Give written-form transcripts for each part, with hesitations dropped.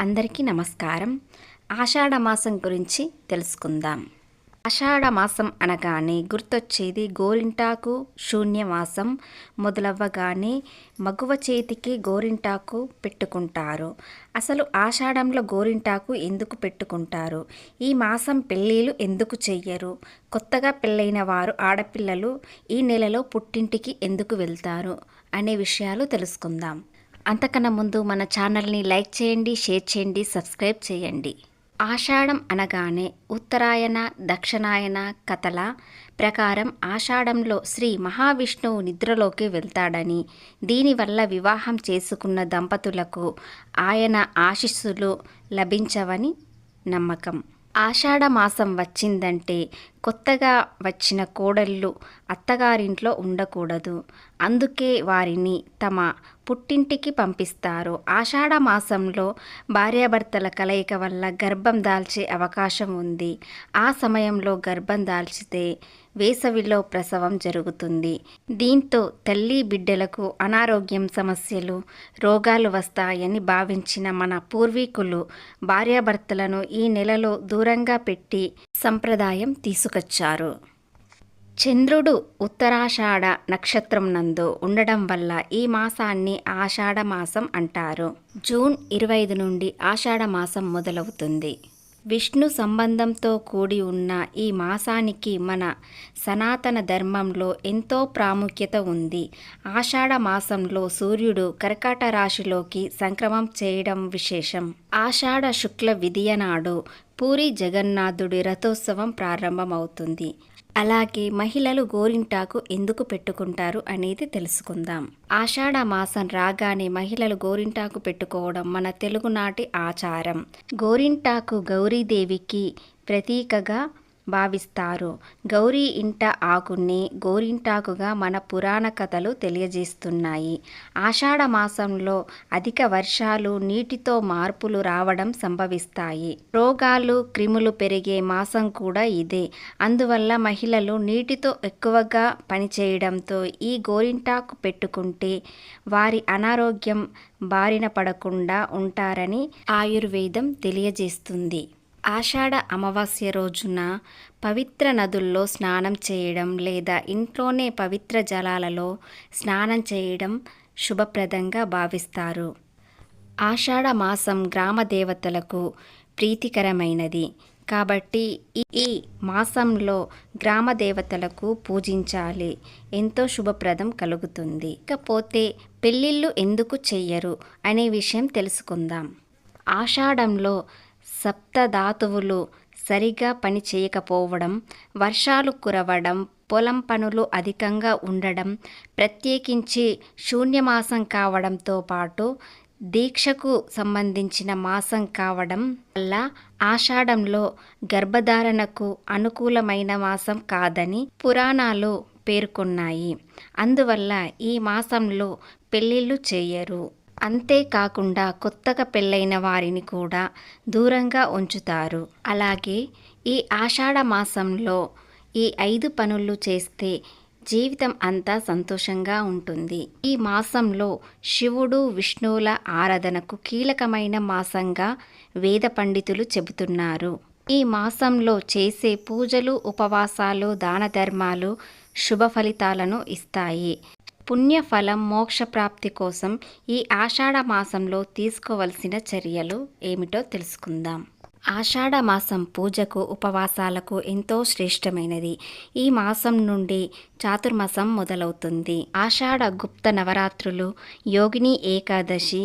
అందరికీ నమస్కారం. ఆషాఢ మాసం గురించి తెలుసుకుందాం. ఆషాఢ మాసం అనగానే గుర్తొచ్చేది గోరింటాకు శూన్యమాసం మొదలవ్వగానే మగువ చేతికి గోరింటాకు పెట్టుకుంటారు. అసలు ఆషాఢంలో గోరింటాకు ఎందుకు పెట్టుకుంటారు? ఈ మాసం పెళ్ళిళ్ళు ఎందుకు చెయ్యరు? కొత్తగా పెళ్ళైన వారు ఆడపిల్లలు ఈ నెలలో పుట్టింటికి ఎందుకు వెళ్తారు అనే విషయాలు తెలుసుకుందాం. అంతకన్నా ముందు మన ఛానల్ని లైక్ చేయండి, షేర్ చేయండి, సబ్స్క్రైబ్ చేయండి. ఆషాఢం అనగానే ఉత్తరాయణ దక్షిణాయన కథల ప్రకారం ఆషాఢంలో శ్రీ మహావిష్ణువు నిద్రలోకి వెళ్తాడని, దీనివల్ల వివాహం చేసుకున్న దంపతులకు ఆయన ఆశీస్సులు లభించవని నమ్మకం. ఆషాఢ మాసం వచ్చిందంటే కొత్తగా వచ్చిన కోడళ్ళు అత్తగారింట్లో ఉండకూడదు. అందుకే వారిని తమ పుట్టింటికి పంపిస్తారు. ఆషాఢ మాసంలో భార్యాభర్తల కలయిక వల్ల గర్భం దాల్చే అవకాశం ఉంది. ఆ సమయంలో గర్భం దాల్చితే వేసవిలో ప్రసవం జరుగుతుంది. దీంతో తల్లి బిడ్డలకు అనారోగ్యం సమస్యలు, రోగాలు వస్తాయని భావించిన మన పూర్వీకులు భార్యాభర్తలను ఈ నెలలో దూరంగా పెట్టి సంప్రదాయం తీసుకొచ్చారు. చంద్రుడు ఉత్తరాషాఢ నక్షత్రం నందు ఉండడం వల్ల ఈ మాసాన్ని ఆషాఢ మాసం అంటారు. జూన్ 25 నుండి ఆషాఢ మాసం మొదలవుతుంది. విష్ణు సంబంధంతో కూడి ఉన్న ఈ మాసానికి మన సనాతన ధర్మంలో ఎంతో ప్రాముఖ్యత ఉంది. ఆషాఢ మాసంలో సూర్యుడు కర్కాట రాశిలోకి సంక్రమం చేయడం విశేషం. ఆషాఢ శుక్ల విదియ నాడు పూరి జగన్నాథుడి రథోత్సవం ప్రారంభమవుతుంది. అలాగే మహిళలు గోరింటాకు ఎందుకు పెట్టుకుంటారు అనేది తెలుసుకుందాం. ఆషాఢ మాసం రాగానే మహిళలు గోరింటాకు పెట్టుకోవడం మన తెలుగునాటి ఆచారం. గోరింటాకు గౌరీదేవికి ప్రతీకగా భావిస్తారు. గౌరీ ఇంట ఆకుని గోరింటాకుగా మన పురాణ కథలు తెలియజేస్తున్నాయి. ఆషాఢ మాసంలో అధిక వర్షాలు, నీటితో మార్పులు రావడం సంభవిస్తాయి. రోగాలు, క్రిములు పెరిగే మాసం కూడా ఇదే. అందువల్ల మహిళలు నీటితో ఎక్కువగా పనిచేయడంతో ఈ గోరింటాకు పెట్టుకుంటే వారి అనారోగ్యం బారిన పడకుండా ఉంటారని ఆయుర్వేదం తెలియజేస్తుంది. ఆషాఢ అమావాస్య రోజున పవిత్ర నదుల్లో స్నానం చేయడం లేదా ఇంట్లోనే పవిత్ర జలాలలో స్నానం చేయడం శుభప్రదంగా భావిస్తారు. ఆషాఢ మాసం గ్రామ దేవతలకు ప్రీతికరమైనది కాబట్టి ఈ మాసంలో గ్రామ దేవతలకు పూజించాలి. ఎంతో శుభప్రదం కలుగుతుంది. ఇకపోతే పెళ్ళిళ్ళు ఎందుకు చెయ్యరు అనే విషయం తెలుసుకుందాం. ఆషాఢంలో సప్తధాతువులు సరిగా పని చేయకపోవడం, వర్షాలు కురవడం, పొలం పనులు అధికంగా ఉండడం, ప్రత్యేకించి శూన్యమాసం కావడంతో పాటు దీక్షకు సంబంధించిన మాసం కావడం వల్ల ఆషాఢంలో గర్భధారణకు అనుకూలమైన మాసం కాదని పురాణాలు పేర్కొన్నాయి. అందువల్ల ఈ మాసంలో పెళ్ళిళ్ళు చేయరు. అంతేకాకుండా కొత్తగా పెళ్ళైన వారిని కూడా దూరంగా ఉంచుతారు. అలాగే ఈ ఆషాఢ మాసంలో ఈ 5 పనులు చేస్తే జీవితం అంతా సంతోషంగా ఉంటుంది. ఈ మాసంలో శివుడు, విష్ణువుల ఆరాధనకు కీలకమైన మాసంగా వేద పండితులు చెబుతున్నారు. ఈ మాసంలో చేసే పూజలు, ఉపవాసాలు, దాన ధర్మాలు శుభ ఫలితాలను ఇస్తాయి. పుణ్యఫలం, మోక్షప్రాప్తి కోసం ఈ ఆషాఢ మాసంలో తీసుకోవలసిన చర్యలు ఏమిటో తెలుసుకుందాం. ఆషాఢ మాసం పూజకు, ఉపవాసాలకు ఎంతో శ్రేష్టమైనది. ఈ మాసం నుండి చాతుర్మాసం మొదలవుతుంది. ఆషాఢ గుప్త నవరాత్రులు, యోగిని ఏకాదశి,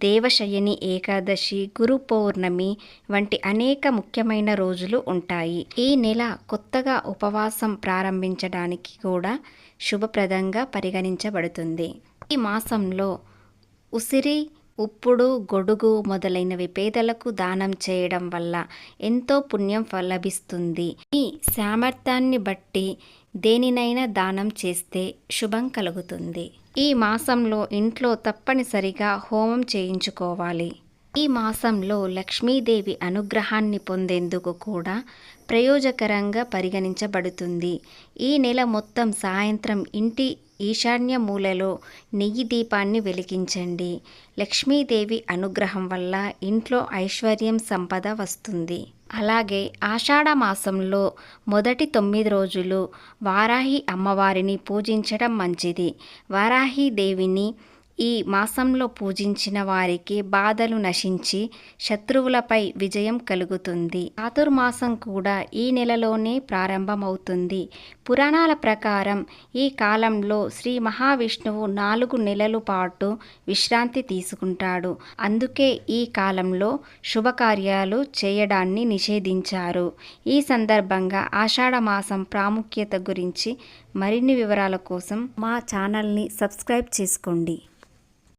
దేవశయని ఏకాదశి, గురు పౌర్ణమి వంటి అనేక ముఖ్యమైన రోజులు ఉంటాయి. ఈ నెల కొత్తగా ఉపవాసం ప్రారంభించడానికి కూడా శుభప్రదంగా పరిగణించబడుతుంది. ఈ మాసంలో ఉసిరి, ఉప్పుడు, గొడుగు మొదలైనవి పేదలకు దానం చేయడం వల్ల ఎంతో పుణ్యం లభిస్తుంది. ఈ సామర్థ్యాన్ని బట్టి దేనినైనా దానం చేస్తే శుభం కలుగుతుంది. ఈ మాసంలో ఇంట్లో తప్పనిసరిగా హోమం చేయించుకోవాలి. ఈ మాసంలో లక్ష్మీదేవి అనుగ్రహాన్ని పొందేందుకు కూడా ప్రయోజకరంగా పరిగణించబడుతుంది. ఈ నెల మొత్తం సాయంత్రం ఇంటి ఈశాన్య మూలలో నెయ్యి దీపాన్ని వెలిగించండి. లక్ష్మీదేవి అనుగ్రహం వల్ల ఇంట్లో ఐశ్వర్యం సంపద వస్తుంది. అలాగే ఆషాఢ మాసంలో మొదటి 9 రోజులు వారాహి అమ్మవారిని పూజించడం మంచిది. వారాహి దేవిని ఈ మాసంలో పూజించిన వారికి బాధలు నశించి శత్రువులపై విజయం కలుగుతుంది. చాతుర్మాసం కూడా ఈ నెలలోనే ప్రారంభమవుతుంది. పురాణాల ప్రకారం ఈ కాలంలో శ్రీ మహావిష్ణువు 4 నెలల పాటు విశ్రాంతి తీసుకుంటాడు. అందుకే ఈ కాలంలో శుభకార్యాలు చేయడాన్ని నిషేధించారు. ఈ సందర్భంగా ఆషాఢ మాసం ప్రాముఖ్యత గురించి మరిన్ని వివరాల కోసం మా ఛానల్ని సబ్స్క్రైబ్ చేసుకోండి.